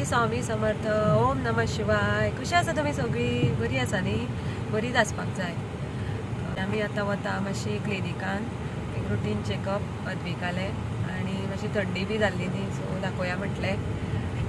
श्री स्वामी समर्थ. ओम नमः शिवाय. कशी आसा तुमी सगळी? बरी आसा न्ही? बरीच आसपाक जाय. आमी आतां वता मातशी क्लिनिकान एक रुटीन चेकअप अद्विकाले आनी मातशी थंडी बी जाल्ली न्ही, सो दाखोवया म्हटलें.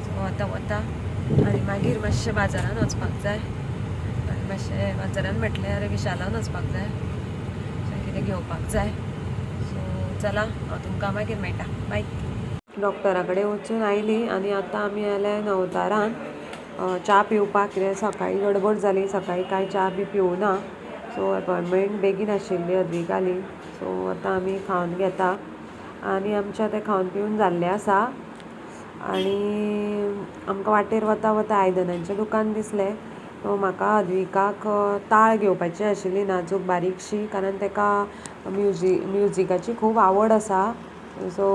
सो आतां वता आनी मागीर मातशें बाजारान वचपाक जाय. आनी मातशें बाजारान म्हटलें अरे विशालान वचपाक जाय, कितें घेवपाक जाय. सो चला, हांव तुमकां मागीर मेळटा. बाय. डॉक्टरा कडेन वचून आयली आनी आतां आमी आयले नवतारान च्या पिवपाक, कितें सकाळीं गडबड जाली, सकाळीं कांय च्या बी पिवना. सो अपॉयंटमेंट बेगीन आशिल्ली अद्विकाली. सो आतां आमी खावन घेता आनी आमचें तें खावन पिवन जाल्लें आसा. आनी आमकां वाटेर वता वता आयदनांचें दुकान दिसलें. सो म्हाका अद्विकाक ताळ घेवपाची आशिल्ली, नाजूक बारीकशी, कारण ताका म्युजिकाची खूब आवड आसा. सो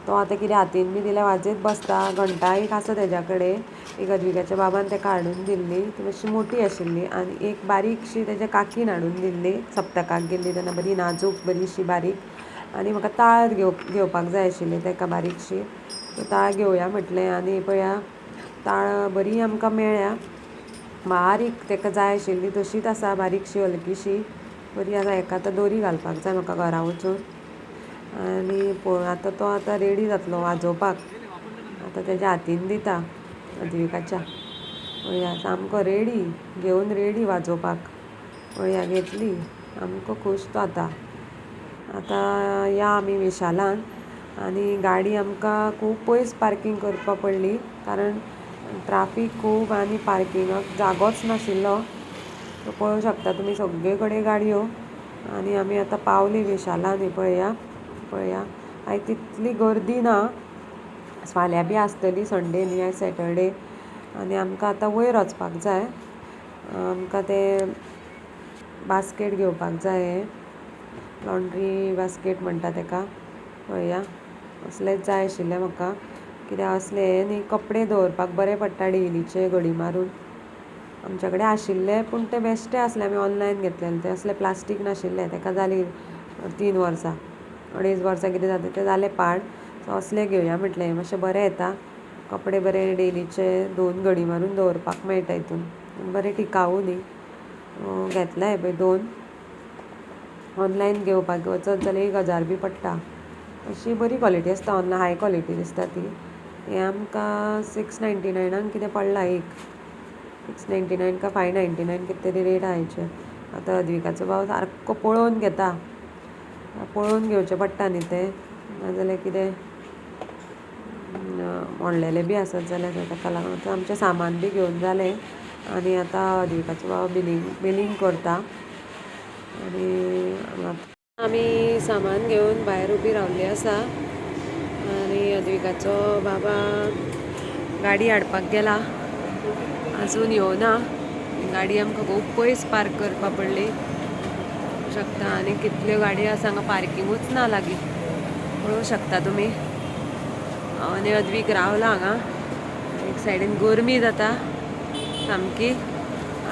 तो आतां कितें हातीन बी दिल्यार वाजयत बसता. घंटा एक आसा तेज्या कडेन, एक अद्विकाच्या बाबान ताका हाडून दिल्ली, ती मातशी मोठी आशिल्ली. आनी एक बारीकशी तेज्या काकीन हाडून दिल्ली, सप्तकाक गेल्ली तेन्ना, बरी नाजूक बरीशी बारीक. आनी म्हाका ताळ घेवपाक जाय आशिल्ली ताका बारीकशी. सो ताळ घेवया म्हटलें आनी पळया ताळ बरी आमकां मेळ्ळ्या. बारीक ताका जाय आशिल्ली तशीच आसा, बारीकशी हलकीशी बरी आसा. हेका आतां दोरी घालपाक जाय म्हाका घरा वचून. आनी पळय आतां तो आतां रेडी जातलो वाजोवपाक. आतां तेज्या हातीन दिता अद्विकाच्या. पळया सामको रेडी, घेवन रेडी वाजोवपाक. पळया घेतली, सामको खूश तो आतां. आतां या आमी विशालान आनी गाडी आमकां खूब पयस पार्किंग करपा पडली, कारण ट्राफीक खूब आनी पार्किंगाक जागोच नाशिल्लो. सो पळोवं शकता तुमी सगळे कडेन गाडयो. आनी आमी आतां पावली विशालान. पळया आयज तितली गर्दी ना, फाल्यां बी आसतली, संडे न्ही, आयज सॅटरडे. आनी आमकां आतां वयर वचपाक जाय. आमकां तें बास्केट घेवपाक जाय, लॉन्ड्री बास्केट म्हणटा ताका. पळया असलेच जाय आशिल्ले म्हाका, कित्याक असले हे न्ही कपडे दवरपाक बरें पडटा डेलीचे घडी मारून. आमच्या कडेन आशिल्ले पूण ते बेश्टे आसले, आमी ऑनलायन घेतलेले. ते असले प्लास्टीक नाशिल्ले, ताका जाली 3 वर्सां 2.5 वर्सां कितें जाता ते जाले पाड. सो असले घेवया म्हटलें, मातशें बरें येता. कपडे बरें डेलीचे धुवन घडी मारून दवरपाक मेळटा हितून, बरें टिकावू न्ही. घेतला हे पळय 2. ऑनलायन घेवपाक वचत जाल्यार 1000 बी पडटा. अशी बरी क्वॉलिटी आसता ऑनलायन, हाय क्वॉलिटी दिसता ती. हें आमकां 699 कितें पडला एक. 699 का 599 कितें तरी रेट आहा हेचे. आतां अद्विकाचो भाव सारको पळोवन घेता. पळोवन घेवचें पडटा न्ही तें, नाजाल्यार कितें मोडलेलें बी आसत जाल्यार. ताका लागून आतां आमचें सामान बी घेवन जालें आनी आतां अद्विकाचो भाव बिलींग करता. आनी आमी सामान घेवन भायर उबी रावल्ली आसा आनी अद्विकाचो बाबा गाडी हाडपाक गेला, अजून येवना. गाडी आमकां खूब पयस पार्क करपा पडली शकता. आनी कितल्यो गाडयो आसा, हांगा पार्किंगूच ना लागीं, पळोवं शकता तुमी. आनी अद्वीक रावला हांगा. एक सायडीन गरमी जाता सामकी.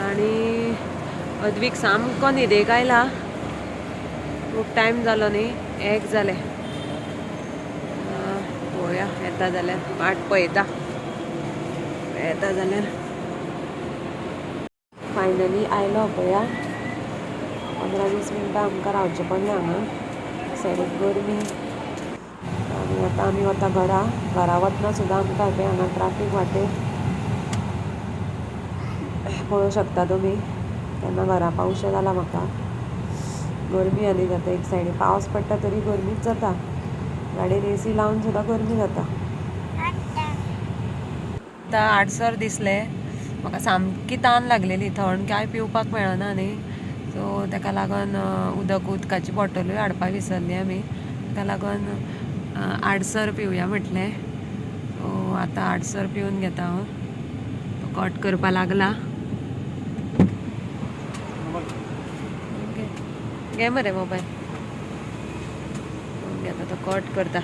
आनी अद्वीक सामको न्हिदेक आयला. खूब टायम जालो न्ही, 1 जालें. पळोवया येता जाल्यार, वाट पळयता येता जाल्यार. फायनली आयलो पळया. 15-20 मिनटां आमकां रावचें पडलें हांगा, सायडीक गरमी. आनी आतां आमी वता घरा वतना सुद्दां आमकां पळय हांगा ट्राफीक वाटेर पळोवं शकता तुमी. केन्ना घरा पावशें जाला म्हाका. गरमी आनी जाता एक सायडीन. पावस पडटा तरी गरमीच जाता. गाडयेन AC लावन सुद्दां गरमी जाता. आतां 8 दिसले. म्हाका सामकी तान लागलेली, थंड कांय पिवपाक मेळना न्ही. सो ताका लागून उदकाची बॉटलूय हाडपाक विसरली आमी. ताका लागून 8 पिवया म्हटलें. सो आतां 8 पिवन घेता हांव. तो कट करपा लागला. घे मरे मोबायल. घेता तो कट करता,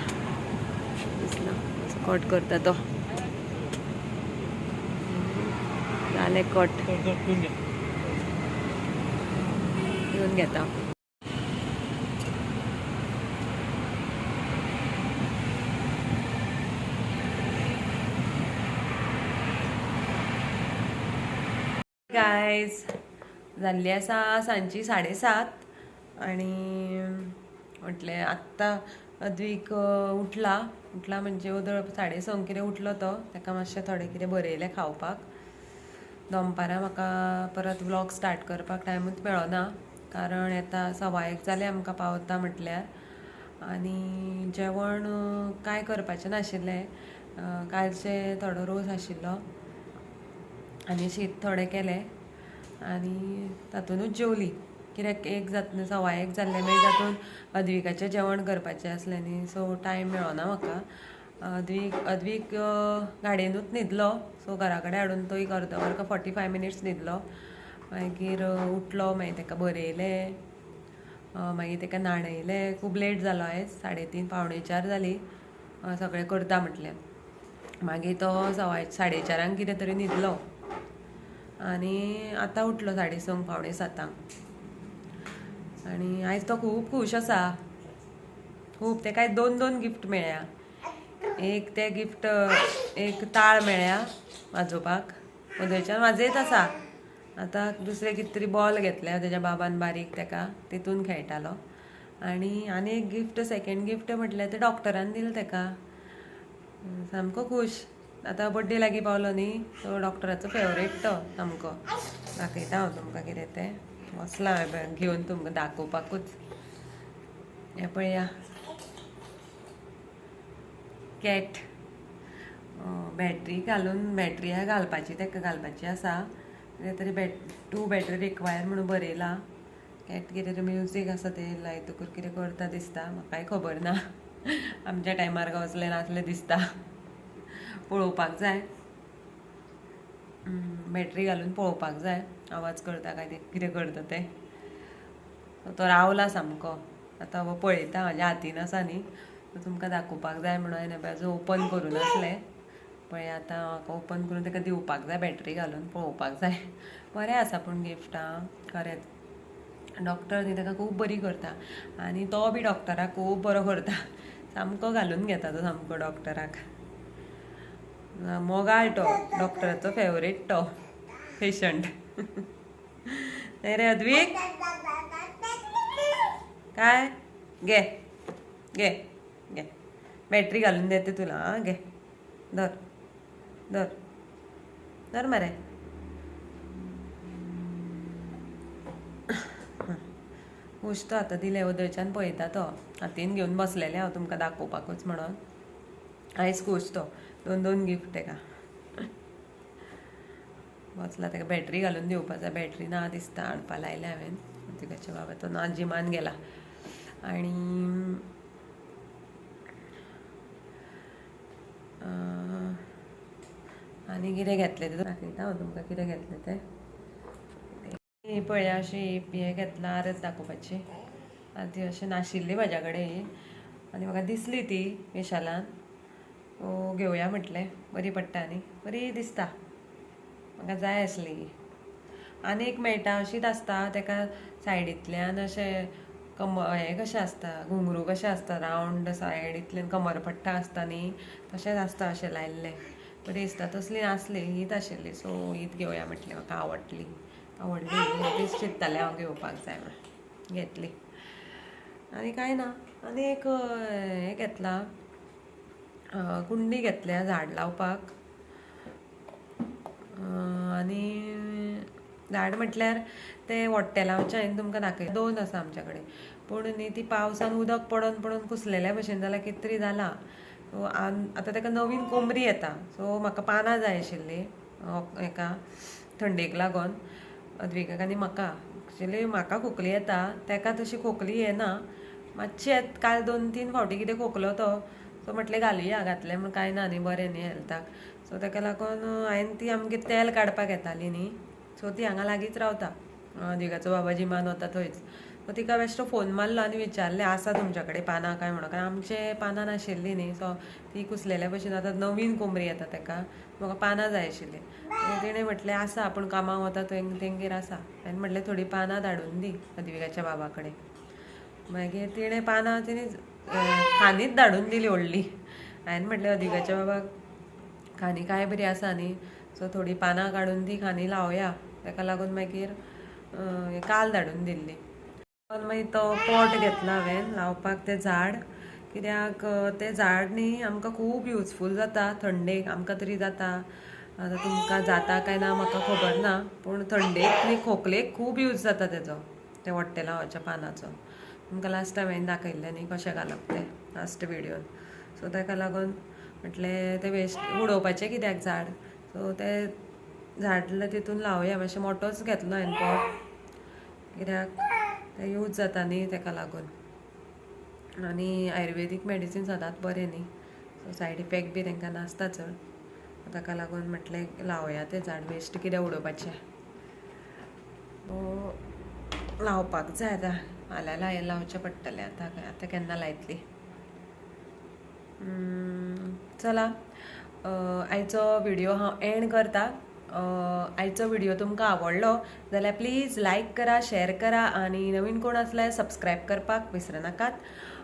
दिसना कट करता तो. जालें कट पिवन घेता. गायज, जाल्ली आसा सांजची 7:30 आणि म्हटलें आत्तां अद्वीक उठला म्हणजे उदळ 6:30 कितें उठलो तो. ताका मातशें थोडें कितें बरयलें खावपाक. दनपारां म्हाका परत व्लॉग स्टार्ट करपाक टायमूच मेळना, कारण येता 1:15 जाले आमकां पावता म्हटल्यार. आनी जेवण कांय करपाचें नाशिल्लें. कालचें थोडो रोस आशिल्लो आनी शीत थोडें केलें आनी तातूंतच जेवली. कित्याक 1:15 जाल्ले, मागीर तातूंत अद्विकाचें जेवण करपाचें आसलें न्ही, सो टायम मेळना म्हाका. अद्वीक गाडयेनूच न्हिदलो, सो घरा कडेन हाडून तो एक अर्द वर 45 मिनिट्स न्हिदलो. मागीर उठलो, मागीर ताका बरयलें, मागीर ताका न्हाणयलें. खूब लेट जालो आयज, 3:30 पावणे 4 जाली सगळें करता म्हटलें. मागीर तो 4:30 कितें तरी न्हिदलो आनी आतां उठलो 6:30 पावणे 7. आनी आयज तो खूब खूश आसा. खूब ताका 2 गिफ्ट मेळ्ळ्या. एक तें गिफ्ट, एक ताळ मेळ्ळ्या वाजोवपाक. मदरच्यान वाजयत आसा. आतां दुसरें कितें तरी बॉल घेतल्या तेज्या बाबान बारीक, ताका तितून खेळटालो. आनी एक गिफ्ट, सेकेंड गिफ्ट म्हटल्यार तें डॉक्टरान दिलें ताका. सामको खूश. आतां बड्डे लागीं पावलो न्ही, सो डॉक्टराचो फेवरेट तो सामको. दाखयता हांव तुमकां कितें तें. वचलां घेवन तुमकां दाखोवपाकूच. हें पळया, कॅट. बॅटरी घालपाची ताका घालपाची आसा. कितें तरी 2 बॅटरी रिक्वायर म्हणून बरयला. कॅट कितें तरी म्युजीक आसा तें लायतकूर कितें करता दिसता, म्हाकाय खबर ना. आमच्या टायमार वचलें नासलें दिसता. पळोवपाक जाय, बॅटरी घालून पळोवपाक जाय आवाज करता काय ते कितें करता तें. तो रावला सामको. आतां हो पळयता, म्हाज्या हातीन आसा न्ही, सो तुमकां दाखोवपाक जाय म्हणून हांवें बाजू ओपन करूं नासलें. पळय आतां म्हाका ओपन करून ताका दिवपाक जाय, बॅटरी घालून पळोवपाक जाय. बरें आसा पूण गिफ्ट खरेंच. डॉक्टर न्ही ताका खूब बरी करता आनी तो बी डॉक्टराक खूब बरो करता. सामको घालून घेता तो सामको डॉक्टराक. मोगाळ तो, डॉक्टराचो फेवरेट तो पेशंट. रे अद्वीक, काय घे घे घे, बॅटरी घालून देते तुला. घे, धर धर धर मरे. खुश तो. आतां दिलें उदळच्यान पळयता तो. हातीन घेवन बसलेलें हांव तुमकां दाखोवपाकूच म्हणून. आयज खूश तो. 2 गिफ्ट ताका. वचला, ताका बॅटरी घालून दिवपा जाय. बॅटरी ना दिसता, हाडपा लायल्या हांवें. तिकाच्या बाबा तो ना, जिमान गेला. आनी कितें घेतलें तें दाखयता हांव तुमकां. कितें घेतलें तें पळया. अशी हें घेतला, आरत दाखोवपाची. ती अशें नाशिल्ली म्हाज्या कडेन आनी म्हाका दिसली ती विशालान, सो घेवया म्हटलें. बरी पडटा न्ही, बरी दिसता. म्हाका जाय आसली. आनी एक मेळटा, अशीच आसता, ताका सायडींतल्यान अशें हें कशें आसता, घुंगरू कशें आसता, रावंड सायडींतल्यान कमरपट्टा आसता न्ही, तशेंच आसता अशें लायल्लें. बरी दिसता. तसली नासली, हीच आशिल्ली. सो हीच घेवया म्हटलें. म्हाका आवडली. तीच चिंत्तालें हांव घेवपाक जाय म्हणून. घेतली. आनी कांय ना. आनी एक हें घेतलां, कुंडी घेतल्या झाड लावपाक. आनी झाड म्हटल्यार तें वट्टेलांवचें हांवें तुमकां दाखयलें. 2 आसा आमच्या कडेन, पूण न्ही ती पावसान उदक पडोन पडोन कुसलेल्या भशेन जाल्यार कितें तरी जालां. सो आतां ताका नवीन कोमरी येता. सो म्हाका पानां जाय आशिल्लीं हेका, थंडेक लागोन. अद्विकाक आनी म्हाका. एक्चुली म्हाका खोकली येता, ताका तशी खोकली येना. मातशी काल 2-3 फावटी कितें खोकलो तो. सो म्हटलें घालुया. घातलें म्हण कांय ना न्ही, बरें न्ही हेल्थाक. सो ताका लागून हांवें ती आमगे तेल काडपाक येताली न्ही, सो ती हांगा लागींच रावता. अद्विकाचो बाबा जिमान वता थंयच. सो तिका बेश्टो फोन मारलो आनी विचारलें, आसा तुमच्या कडेन पानां काय म्हणून. कारण आमचे पानां नाशिल्लीं न्ही, सो ती कुसलेल्या भशेन आतां नवीन कोमरी येता ताका. म्हाका पानां जाय आशिल्लीं. तिणें म्हटलें आसा, आपूण कामाक वता तेंगेर आसा. हांवें म्हटलें थोडीं पानां धाडून दी अद्विकाच्या बाबा कडेन. मागीर तिणें पानां खांदीच धाडून दिली व्हडली. हांवें म्हटलें अद्विकाच्या बाबाक खांदी काय बरी आसा न्ही, सो थोडीं पानां काडून दी, खांदी लावया ताका लागून मागीर काल धाडून दिल्ली. मागीर तो पॉट घेतला हांवें लावपाक तें झाड, कित्याक तें झाड न्ही आमकां खूब युजफूल जाता. थंडेक आमकां तरी जाता, आतां तुमकां जाता काय ना म्हाका खबर ना, पूण थंडेक न्ही खोकलेक खूब यूज जाता तेजो, ते वट्टेलांवाच्या पानाचो. तुमकां लास्ट टायम हांवें दाखयल्लें न्ही कशें घालप तें लास्ट विडियोन. सो ताका लागून म्हटलें तें वेस्ट उडोवपाचें कित्याक झाड, सो तें झाड तितून लावया. मातशें मोठोच घेतलो हांवें पॉट, कित्याक तें यूज जाता न्ही ताका लागून. आनी आयुर्वेदीक मेडिसीन सदांच बरें न्ही, सो सायड इफेक्ट बी तांकां नासता चड. ताका लागून म्हटलें लावया तें झाड, वेस्ट कितें उडोवपाचें. लावपाक जाय आतां, फाल्यां लावचें पडटलें. आतां केन्ना लायतली. चला, आयचो व्हिडियो हांव एंड करता. आयचो व्हिडियो तुमकां आवडलो जाल्यार प्लीज लायक करा, शेअर करा आनी नवीन कोण आसल्यार सबस्क्रायब करपाक विसरनाकात.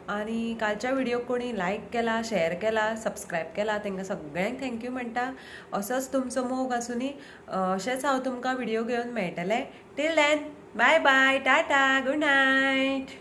आनी कालच्या व्हिडियोक कोणी लायक केला, शेअर केला, सबस्क्रायब केला तांकां सगळ्यांक थँक्यू म्हणटा. असोच तुमचो मोग आसूं न्ही, अशेंच हांव तुमकां व्हिडियो घेवन मेळटलें. Till then bye bye, tata, good night.